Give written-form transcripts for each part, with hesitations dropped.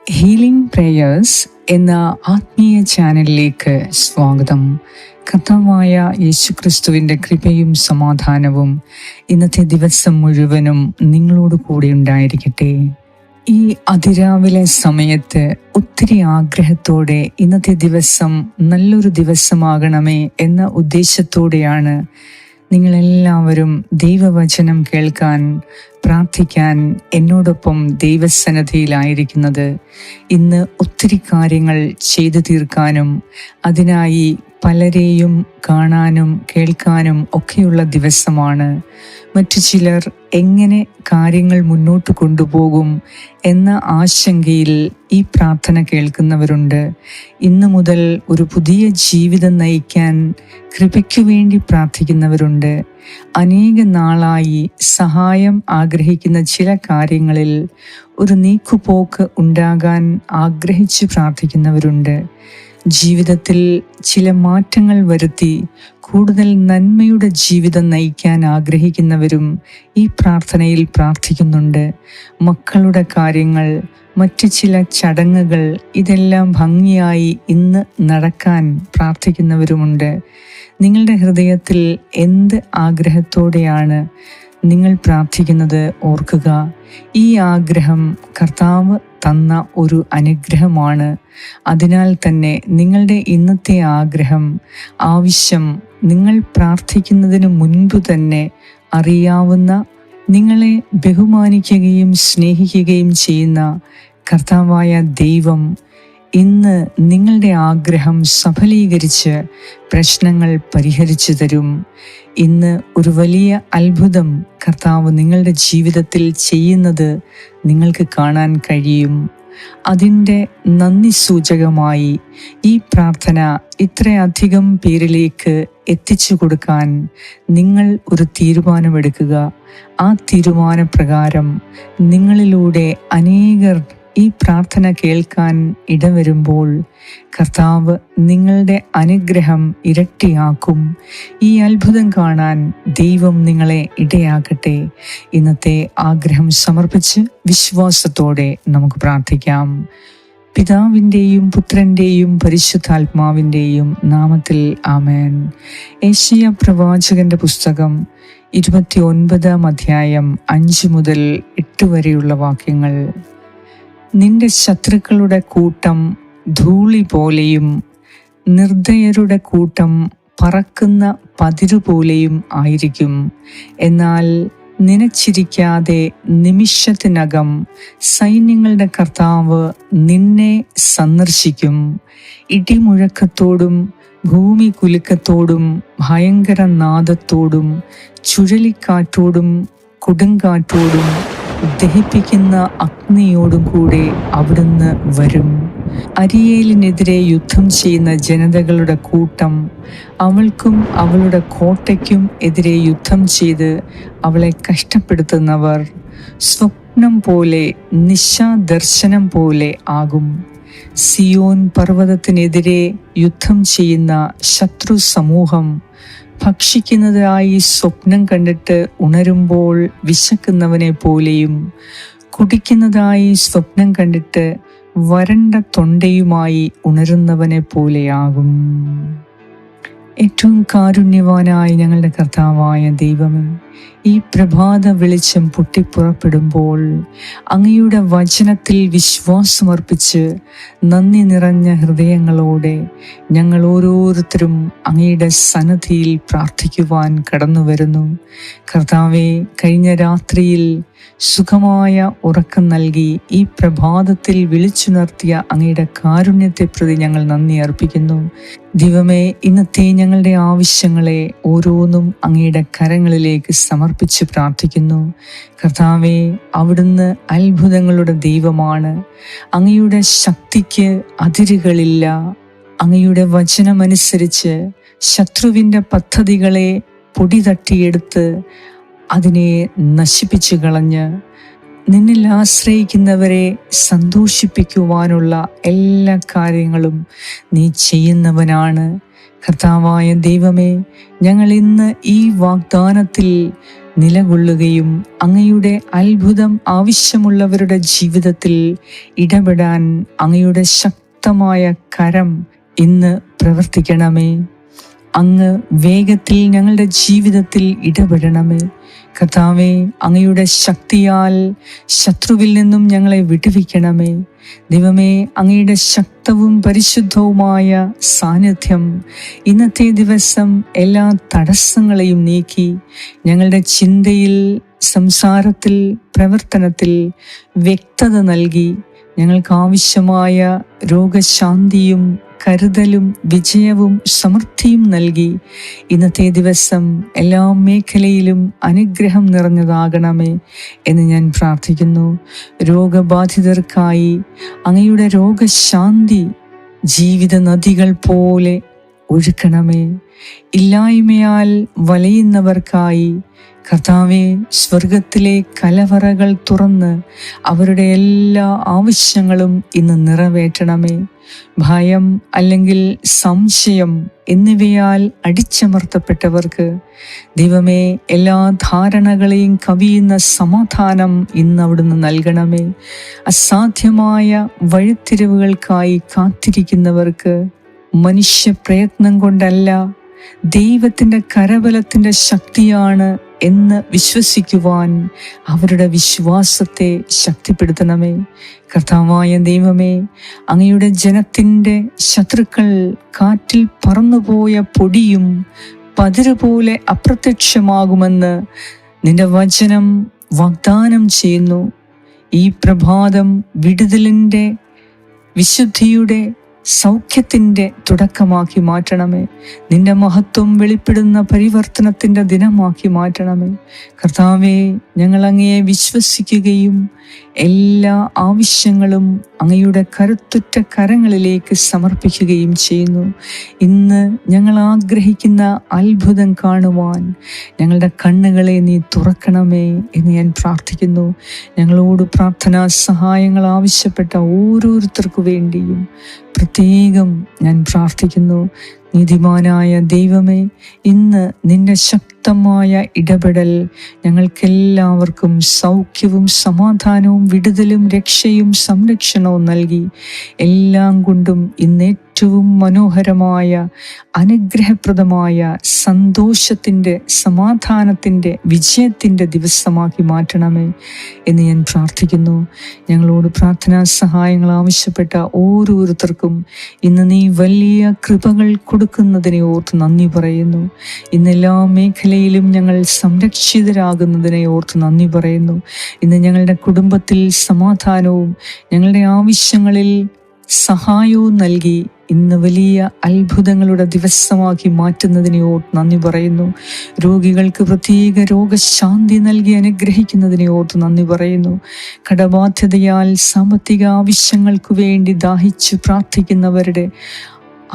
Healing prayers എന്ന ആത്മീയ ചാനലിലേക്ക് സ്വാഗതം. കർത്താവായ യേശുക്രിസ്തുവിൻ്റെ കൃപയും സമാധാനവും ഇന്നത്തെ ദിവസം മുഴുവനും നിങ്ങളോട് കൂടെ ഉണ്ടായിരിക്കട്ടെ. ഈ അതിരാവിലെ സമയത്ത് ഒത്തിരി ആഗ്രഹത്തോടെ ഇന്നത്തെ ദിവസം നല്ലൊരു ദിവസമാകണമേ എന്ന ഉദ്ദേശത്തോടെയാണ് നിങ്ങളെല്ലാവരും ദൈവവചനം കേൾക്കാൻ, പ്രാർത്ഥിക്കാൻ എന്നോടൊപ്പം ദൈവസന്നിധിയിലായിരിക്കുന്നത്. ഇന്ന് ഒത്തിരി കാര്യങ്ങൾ ചെയ്തു തീർക്കാനും അതിനായി പലരെയും കാണാനും കേൾക്കാനും ഒക്കെയുള്ള ദിവസമാണ്. മറ്റു ചിലർ എങ്ങനെ കാര്യങ്ങൾ മുന്നോട്ട് കൊണ്ടുപോകും എന്ന ആശങ്കയിൽ ഈ പ്രാർത്ഥന കേൾക്കുന്നവരുണ്ട്. ഇന്നു മുതൽ ഒരു പുതിയ ജീവിതം നയിക്കാൻ കൃപയ്ക്കു വേണ്ടി പ്രാർത്ഥിക്കുന്നവരുണ്ട്. അനേക നാളായി സഹായം ആഗ്രഹിക്കുന്ന ചില കാര്യങ്ങളിൽ ഒരു നീക്കുപോക്ക് ഉണ്ടാകാൻ ആഗ്രഹിച്ച് പ്രാർത്ഥിക്കുന്നവരുണ്ട്. ജീവിതത്തിൽ ചില മാറ്റങ്ങൾ വരുത്തി കൂടുതൽ നന്മയുടെ ജീവിതം നയിക്കാൻ ആഗ്രഹിക്കുന്നവരും ഈ പ്രാർത്ഥനയിൽ പ്രാർത്ഥിക്കുന്നുണ്ട്. മക്കളുടെ കാര്യങ്ങൾ, മറ്റു ചില ചടങ്ങുകൾ, ഇതെല്ലാം ഭംഗിയായി ഇന്ന് നടക്കാൻ പ്രാർത്ഥിക്കുന്നവരുമുണ്ട്. നിങ്ങളുടെ ഹൃദയത്തിൽ എന്ത് ആഗ്രഹത്തോടെയാണ് നിങ്ങൾ പ്രാർത്ഥിക്കുന്നത് ഓർക്കുക. ഈ ആഗ്രഹം കർത്താവ് തന്ന ഒരു അനുഗ്രഹമാണ്. അതിനാൽ തന്നെ നിങ്ങളുടെ ഇന്നത്തെ ആവശ്യം നിങ്ങൾ പ്രാർത്ഥിക്കുന്നതിന് മുൻപ് തന്നെ അറിയാവുന്ന, നിങ്ങളെ ബഹുമാനിക്കുകയും സ്നേഹിക്കുകയും ചെയ്യുന്ന കർത്താവായ ദൈവം ഇന്ന് നിങ്ങളുടെ ആഗ്രഹം സഫലീകരിച്ച് പ്രശ്നങ്ങൾ പരിഹരിച്ചു തരും. ഇന്ന് ഒരു വലിയ അത്ഭുതം കർത്താവ് നിങ്ങളുടെ ജീവിതത്തിൽ ചെയ്യുന്നത് നിങ്ങൾക്ക് കാണാൻ കഴിയും. അതിൻ്റെ നന്ദി സൂചകമായി ഈ പ്രാർത്ഥന ഇത്രയധികം പേരിലേക്ക് എത്തിച്ചു കൊടുക്കാൻ നിങ്ങൾ ഒരു തീരുമാനമെടുക്കുക. ആ തീരുമാനപ്രകാരം നിങ്ങളിലൂടെ അനേകർ ഈ പ്രാർത്ഥന കേൾക്കാൻ ഇടവരുമ്പോൾ കർത്താവ് നിങ്ങളുടെ അനുഗ്രഹം ഇരട്ടിയാക്കും. ഈ അത്ഭുതം കാണാൻ ദൈവം നിങ്ങളെ ഇടയാക്കട്ടെ. ഇന്നത്തെ ആഗ്രഹം സമർപ്പിച്ച് വിശ്വാസത്തോടെ നമുക്ക് പ്രാർത്ഥിക്കാം. പിതാവിൻ്റെയും പുത്രൻ്റെയും പരിശുദ്ധാത്മാവിൻ്റെയും നാമത്തിൽ ആമേൻ. യെശയ്യാ പ്രവാചകന്റെ പുസ്തകം 29-ാം അധ്യായം 5 മുതൽ 8 വരെയുള്ള വാക്യങ്ങൾ. നിന്റെ ശത്രുക്കളുടെ കൂട്ടം ധൂളി പോലെയും നിർദ്ദയരുടെ കൂട്ടം പറക്കുന്ന പതിരുപോലെയും ആയിരിക്കും. എന്നാൽ നനച്ചിരിക്കാതെ നിമിഷത്തിനകം സൈന്യങ്ങളുടെ കർത്താവ് നിന്നെ സന്ദർശിക്കും. ഇടിമുഴക്കത്തോടും ഭൂമി കുലുക്കത്തോടും ഭയങ്കര നാദത്തോടും ചുഴലിക്കാറ്റോടും കൊടുങ്കാറ്റോടും ദഹിപ്പിക്കുന്ന അഗ്നിയോടും കൂടെ അവിടുന്ന് വരും. അരിയേലിനെതിരെ യുദ്ധം ചെയ്യുന്ന ജനതകളുടെ കൂട്ടം അവൾക്കും അവളുടെ കോട്ടയ്ക്കും എതിരെ യുദ്ധം ചെയ്ത് അവളെ കഷ്ടപ്പെടുത്തുന്നവർ സ്വപ്നം പോലെ, നിശാദർശനം പോലെ ആകും. സിയോൻ പർവ്വതത്തിനെതിരെ യുദ്ധം ചെയ്യുന്ന ശത്രു സമൂഹം ഭക്ഷിക്കുന്നതായി സ്വപ്നം കണ്ടിട്ട് ഉണരുമ്പോൾ വിശക്കുന്നവനെ പോലെയും, കുടിക്കുന്നതായി സ്വപ്നം കണ്ടിട്ട് വരണ്ട തൊണ്ടയുമായി ഉണരുന്നവനെ പോലെയാകും. ഏറ്റവും കാരുണ്യവാനായ ഞങ്ങളുടെ കർത്താവായ ദൈവമേ, ഈ പ്രഭാത വെളിച്ചം പൊട്ടിപ്പുറപ്പെടുമ്പോൾ അങ്ങയുടെ വചനത്തിൽ വിശ്വാസമർപ്പിച്ച് നന്ദി നിറഞ്ഞ ഹൃദയങ്ങളോടെ ഞങ്ങൾ ഓരോരുത്തരും അങ്ങയുടെ സന്നിധിയിൽ പ്രാർത്ഥിക്കുവാൻ കടന്നു വരുന്നു. കർത്താവെ, കഴിഞ്ഞ രാത്രിയിൽ സുഖമായ ഉറക്കം നൽകി ഈ പ്രഭാതത്തിൽ വിളിച്ചുണർത്തിയ അങ്ങയുടെ കാരുണ്യത്തെ പ്രതി ഞങ്ങൾ നന്ദി അർപ്പിക്കുന്നു. ദൈവമേ, ഇന്നത്തെ ഞങ്ങളുടെ ആവശ്യങ്ങളെ ഓരോന്നും അങ്ങയുടെ കരങ്ങളിലേക്ക് സമർപ്പിച്ച് പ്രാർത്ഥിക്കുന്നു. കർത്താവെ, അവിടുന്ന് അത്ഭുതങ്ങളുടെ ദൈവമാണ്. അങ്ങയുടെ ശക്തിക്ക് അതിരുകളില്ല. അങ്ങയുടെ വചനമനുസരിച്ച് ശത്രുവിൻ്റെ പദ്ധതികളെ പൊടി തട്ടിയെടുത്ത് അതിനെ നശിപ്പിച്ചു കളഞ്ഞ് നിന്നിൽ ആശ്രയിക്കുന്നവരെ സന്തോഷിപ്പിക്കുവാനുള്ള എല്ലാ കാര്യങ്ങളും നീ ചെയ്യുന്നവനാണ്. കർത്താവായ ദൈവമേ, ഞങ്ങൾ ഇന്ന് ഈ വാഗ്ദാനത്തിൽ നിലകൊള്ളുകയും അങ്ങയുടെ അത്ഭുതം ആവശ്യമുള്ളവരുടെ ജീവിതത്തിൽ ഇടപെടാൻ അങ്ങയുടെ ശക്തമായ കരം ഇന്ന് പ്രവർത്തിക്കണമേ. അങ്ങ് വേഗത്തിൽ ഞങ്ങളുടെ ജീവിതത്തിൽ ഇടപെടണമേ. കർത്താവേ, അങ്ങയുടെ ശക്തിയാൽ ശത്രുവിൽ നിന്നും ഞങ്ങളെ വിടുവിക്കണമേ. ദൈവമേ, അങ്ങയുടെ ശക്തവും പരിശുദ്ധവുമായ സാന്നിധ്യം ഇന്നത്തെ ദിവസം എല്ലാ തടസ്സങ്ങളെയും നീക്കി ഞങ്ങളുടെ ചിന്തയിൽ, സംസാരത്തിൽ, പ്രവർത്തനത്തിൽ വ്യക്തത നൽകി ഞങ്ങൾക്ക് ആവശ്യമായ രോഗശാന്തിയും കരുതലും വിജയവും സമൃദ്ധിയും നൽകി ഇന്നത്തെ ദിവസം എല്ലാ മേഖലയിലും അനുഗ്രഹം നിറഞ്ഞതാകണമേ എന്ന് ഞാൻ പ്രാർത്ഥിക്കുന്നു. രോഗബാധിതർക്കായി അങ്ങയുടെ രോഗശാന്തി ജീവിത നദികൾ പോലെ ഒഴുക്കണമേ. ഇല്ലായ്മയാൽ വലയുന്നവർക്കായി കർത്താവേ, സ്വർഗത്തിലെ കലവറകൾ തുറന്ന് അവരുടെ എല്ലാ ആവശ്യങ്ങളും ഇന്ന് നിറവേറ്റണമേ. ഭയം അല്ലെങ്കിൽ സംശയം എന്നിവയാൽ അടിച്ചമർത്തപ്പെട്ടവർക്ക് ദൈവമേ, എല്ലാ ധാരണകളെയും കവിയുന്ന സമാധാനം ഇന്ന് അവിടുന്ന് നൽകണമേ. അസാധ്യമായ വഴിത്തിരിവുകൾക്കായി കാത്തിരിക്കുന്നവർക്ക് മനുഷ്യ പ്രയത്നം കൊണ്ടല്ല, ദൈവത്തിൻ്റെ കരബലത്തിൻ്റെ ശക്തിയാണ് എന്ന് വിശ്വസിക്കുവാൻ അവരുടെ വിശ്വാസത്തെ ശക്തിപ്പെടുത്തണമേ. കർത്താവായ ദൈവമേ, അങ്ങയുടെ ജനത്തിൻ്റെ ശത്രുക്കൾ കാറ്റിൽ പറന്നുപോയ പൊടിയും പതിരുപോലെ അപ്രത്യക്ഷമാകുമെന്ന് നിന്റെ വചനം വാഗ്ദാനം ചെയ്യുന്നു. ഈ പ്രഭാതം വിടുതലിൻ്റെ, വിശുദ്ധിയുടെ, സൗഖ്യത്തിൻ്റെ തുടക്കമാക്കി മാറ്റണമേ. നിന്റെ മഹത്വം വെളിപ്പെടുന്ന പരിവർത്തനത്തിൻ്റെ ദിനമാക്കി മാറ്റണമേ. കർത്താവേ, ഞങ്ങൾ അങ്ങയെ വിശ്വസിക്കുകയും എല്ലാ ആവശ്യങ്ങളും അങ്ങയുടെ കരുത്തുറ്റ കരങ്ങളിലേക്ക് സമർപ്പിക്കുകയും ചെയ്യുന്നു. ഇന്ന് ഞങ്ങൾ ആഗ്രഹിക്കുന്ന അത്ഭുതം കാണുവാൻ ഞങ്ങളുടെ കണ്ണുകളെ നീ തുറക്കണമേ എന്ന് ഞാൻ പ്രാർത്ഥിക്കുന്നു. ഞങ്ങളോട് പ്രാർത്ഥനാ സഹായങ്ങൾ ആവശ്യപ്പെട്ട ഓരോരുത്തർക്കു വേണ്ടിയും പ്രത്യേകം ഞാൻ പ്രാർത്ഥിക്കുന്നു. നീതിമാനായ ദൈവമേ, ഇന്ന് നിന്റെ ശക്തമായ ഇടപെടൽ ഞങ്ങൾക്കെല്ലാവർക്കും സൗഖ്യവും സമാധാനവും വിടുതലും രക്ഷയും സംരക്ഷണവും നൽകി എല്ലാം കൊണ്ടും ഇന്ന് ഏറ്റവും മനോഹരമായ, അനുഗ്രഹപ്രദമായ, സന്തോഷത്തിൻ്റെ, സമാധാനത്തിൻ്റെ, വിജയത്തിൻ്റെ ദിവസമാക്കി മാറ്റണമേ എന്ന് ഞാൻ പ്രാർത്ഥിക്കുന്നു. ഞങ്ങളോട് പ്രാർത്ഥനാ സഹായങ്ങൾ ആവശ്യപ്പെട്ട ഓരോരുത്തർക്കും ഇന്ന് നീ വലിയ കൃപകൾ കൊടുക്കുന്നതിനെ ഓർത്ത് നന്ദി പറയുന്നു. ഇന്ന് എല്ലാ മേഖലയിലും ഞങ്ങൾ സംരക്ഷിതരാകുന്നതിനെ ഓർത്ത് നന്ദി പറയുന്നു. ഇന്ന് ഞങ്ങളുടെ കുടുംബത്തിൽ സമാധാനവും ഞങ്ങളുടെ ആവശ്യങ്ങളിൽ സഹായവും നൽകി ഇന്ന് വലിയ അത്ഭുതങ്ങളുടെ ദിവസമാക്കി മാറ്റുന്നതിനെ ഓർത്ത് നന്ദി പറയുന്നു. രോഗികൾക്ക് പ്രത്യേക രോഗശാന്തി നൽകി അനുഗ്രഹിക്കുന്നതിനെ ഓർത്ത് നന്ദി പറയുന്നു. കടബാധ്യതയാൽ സാമ്പത്തിക ആവശ്യങ്ങൾക്കു വേണ്ടി ദാഹിച്ചു പ്രാർത്ഥിക്കുന്നവരുടെ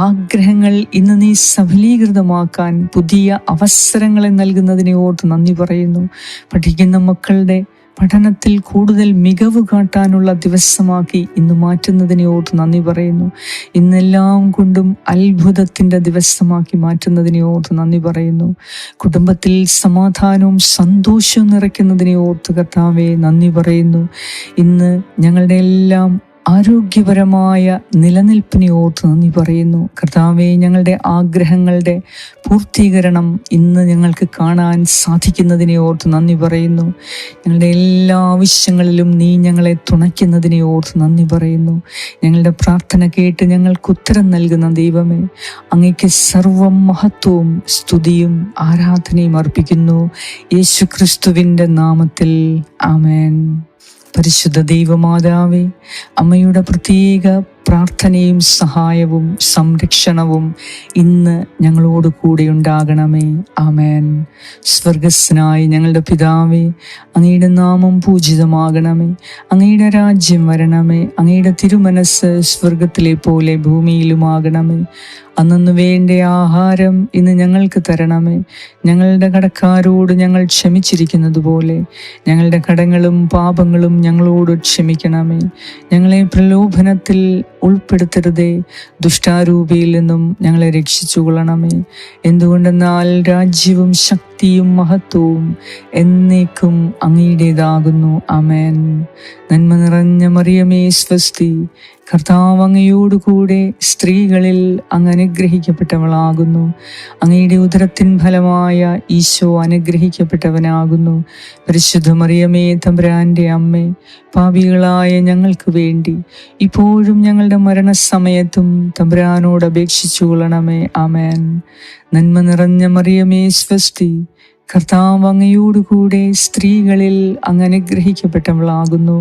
ആഗ്രഹങ്ങൾ ഇന്ന് നീ സഫലീകൃതമാക്കാൻ പുതിയ അവസരങ്ങളെ നൽകുന്നതിനെ ഓർത്ത് നന്ദി പറയുന്നു. പഠിക്കുന്ന മക്കളുടെ പഠനത്തിൽ കൂടുതൽ മികവ് കാട്ടാനുള്ള ദിവസമാക്കി ഇന്ന് മാറ്റുന്നതിനെ ഓർത്ത് നന്ദി പറയുന്നു. ഇന്നെല്ലാം കൊണ്ടും അത്ഭുതത്തിൻ്റെ ദിവസമാക്കി മാറ്റുന്നതിനെ ഓർത്ത് നന്ദി പറയുന്നു. കുടുംബത്തിൽ സമാധാനവും സന്തോഷവും നിറയ്ക്കുന്നതിനെ ഓർത്ത് കർത്താവേ നന്ദി പറയുന്നു. ഇന്ന് ഞങ്ങളുടെ എല്ലാം ആരോഗ്യപരമായ നിലനിൽപ്പിനെ ഓർത്ത് നന്ദി പറയുന്നു. കർത്താവേ, ഞങ്ങളുടെ ആഗ്രഹങ്ങളുടെ പൂർത്തീകരണം ഇന്ന് ഞങ്ങൾക്ക് കാണാൻ സാധിക്കുന്നതിനെ ഓർത്ത് നന്ദി പറയുന്നു. ഞങ്ങളുടെ എല്ലാ ആവശ്യങ്ങളിലും നീ ഞങ്ങളെ തുണയ്ക്കുന്നതിനെ ഓർത്ത് നന്ദി പറയുന്നു. ഞങ്ങളുടെ പ്രാർത്ഥന കേട്ട് ഞങ്ങൾക്ക് ഉത്തരം നൽകുന്ന ദൈവമേ, അങ്ങയ്ക്ക് സർവ്വ മഹത്വവും സ്തുതിയും ആരാധനയും അർപ്പിക്കുന്നു. യേശുക്രിസ്തുവിൻ്റെ നാമത്തിൽ ആമേൻ. പരിശുദ്ധ ദൈവമാതാവേ, അമ്മയുടെ പ്രത്യേക പ്രാർത്ഥനയും സഹായവും സംരക്ഷണവും ഇന്ന് ഞങ്ങളോട് കൂടെ ഉണ്ടാകണമേ. ആമേൻ. സ്വർഗസ്നായി ഞങ്ങളുടെ പിതാവേ, അങ്ങയുടെ നാമം പൂജിതമാകണമേ. അങ്ങയുടെ രാജ്യം വരണമേ. അങ്ങയുടെ തിരുമനസ് സ്വർഗത്തിലെ പോലെ ഭൂമിയിലുമാകണമേ. അന്നു വേണ്ട ആഹാരം ഇന്ന് ഞങ്ങൾക്ക് തരണമേ. ഞങ്ങളുടെ കടക്കാരോട് ഞങ്ങൾ ക്ഷമിച്ചിരിക്കുന്നത് പോലെ ഞങ്ങളുടെ കടങ്ങളും പാപങ്ങളും ഞങ്ങളോട് ക്ഷമിക്കണമേ. ഞങ്ങളെ പ്രലോഭനത്തിൽ ഉൾപ്പെടുത്തരുതേ, ദുഷ്ടാരൂപിയിൽ നിന്നും ഞങ്ങളെ രക്ഷിച്ചുകൊള്ളണമേ. എന്തുകൊണ്ടെന്നാൽ രാജ്യവും ശക്തി ശക്തിയും മഹത്വവും എന്നേക്കും അങ്ങയുടേതാകുന്നു. ആമേൻ. നന്മ നിറഞ്ഞ മറിയമേ സ്വസ്തി, കർത്താവ് അങ്ങയോടുകൂടെ സ്ത്രീകളിൽ അങ്ങ് അനുഗ്രഹിക്കപ്പെട്ടവളാകുന്നു. അങ്ങയുടെ ഉദരത്തിൻ ഫലമായ ഈശോ അനുഗ്രഹിക്കപ്പെട്ടവനാകുന്നു. പരിശുദ്ധ മറിയമേ തമ്പുരാന്റെ അമ്മേ, പാപികളായ ഞങ്ങൾക്ക് വേണ്ടി ഇപ്പോഴും ഞങ്ങളുടെ മരണസമയത്തും തമ്പുരാനോട് അപേക്ഷിച്ചു കൊള്ളണമേ. ആമേൻ. നന്മ നിറഞ്ഞ മറിയമേ സ്വസ്തി, കർത്താവ് അങ്ങയോടുകൂടെ സ്ത്രീകളിൽ അങ്ങ് അനുഗ്രഹിക്കപ്പെട്ടവളാകുന്നു.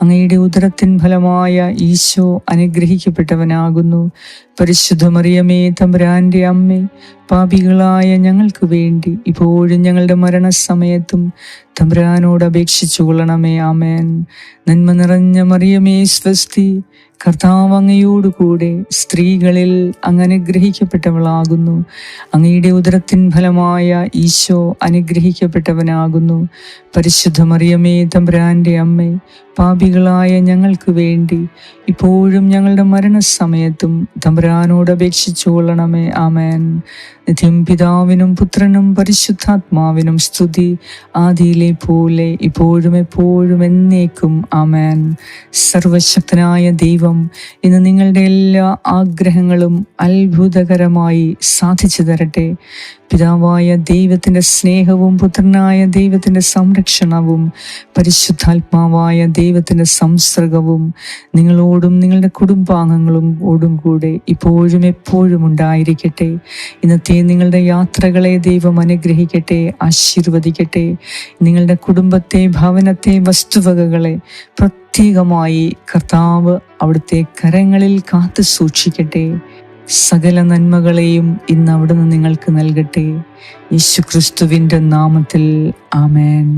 അങ്ങയുടെ ഉദരത്തിൻ ഫലമായ ഈശോ അനുഗ്രഹിക്കപ്പെട്ടവനാകുന്നു. പരിശുദ്ധ മറിയമേ തമ്പുരാന്റെ അമ്മേ, പാപികളായ ഞങ്ങൾക്ക് വേണ്ടി ഇപ്പോഴും ഞങ്ങളുടെ മരണസമയത്തും തമ്പുരാനോട് അപേക്ഷിച്ചു കൊള്ളണമേ. ആമേൻ. നന്മ നിറഞ്ഞ മറിയമേ സ്വസ്തി, കർത്താവ് അങ്ങയോടുകൂടെ സ്ത്രീകളിൽ അങ്ങ് അനുഗ്രഹിക്കപ്പെട്ടവളാകുന്നു. അങ്ങയുടെ ഉദരത്തിൻ ഫലമായ ഈശോ അനുഗ്രഹിക്കപ്പെട്ടവനാകുന്നു. പരിശുദ്ധ മറിയമേ തമ്പുരാന്റെ അമ്മേ, പാപികളായ ഞങ്ങൾക്ക് വേണ്ടി ഇപ്പോഴും ഞങ്ങളുടെ മരണസമയത്തും തമ്പുരാനോട് അപേക്ഷിച്ചു കൊള്ളണമേ. ആമേൻ. നിത്യം പിതാവിനും പുത്രനും പരിശുദ്ധാത്മാവിനും സ്തുതി, ആദിയിലെ പോലെ ഇപ്പോഴും എപ്പോഴും എന്നേക്കും. ആമേൻ. സർവശക്തനായ ദൈവം ഇന്ന് നിങ്ങളുടെ എല്ലാ ആഗ്രഹങ്ങളും അത്ഭുതകരമായി സാധിച്ചു തരട്ടെ. പിതാവായ ദൈവത്തിൻ്റെ സ്നേഹവും പുത്രനായ ദൈവത്തിൻ്റെ സംരക്ഷണവും പരിശുദ്ധാത്മാവായ ദൈവത്തിൻ്റെ സംസർഗവും നിങ്ങളോടും നിങ്ങളുടെ കുടുംബാംഗങ്ങളും ഓടും കൂടെ ഇപ്പോഴും എപ്പോഴും ഉണ്ടായിരിക്കട്ടെ. ഇന്നത്തെ നിങ്ങളുടെ യാത്രകളെ ദൈവം അനുഗ്രഹിക്കട്ടെ, ആശീർവദിക്കട്ടെ. നിങ്ങളുടെ കുടുംബത്തെ, ഭവനത്തെ, വസ്തുവകകളെ പ്രത്യേകമായി കർത്താവ് അവിടുത്തെ കരങ്ങളിൽ കാത്തു സൂക്ഷിക്കട്ടെ. സകല നന്മകളെയും ഇന്ന് അവിടുന്ന് നിങ്ങൾക്ക് നൽകട്ടെ. യേശുക്രിസ്തുവിൻ്റെ നാമത്തിൽ ആമേൻ.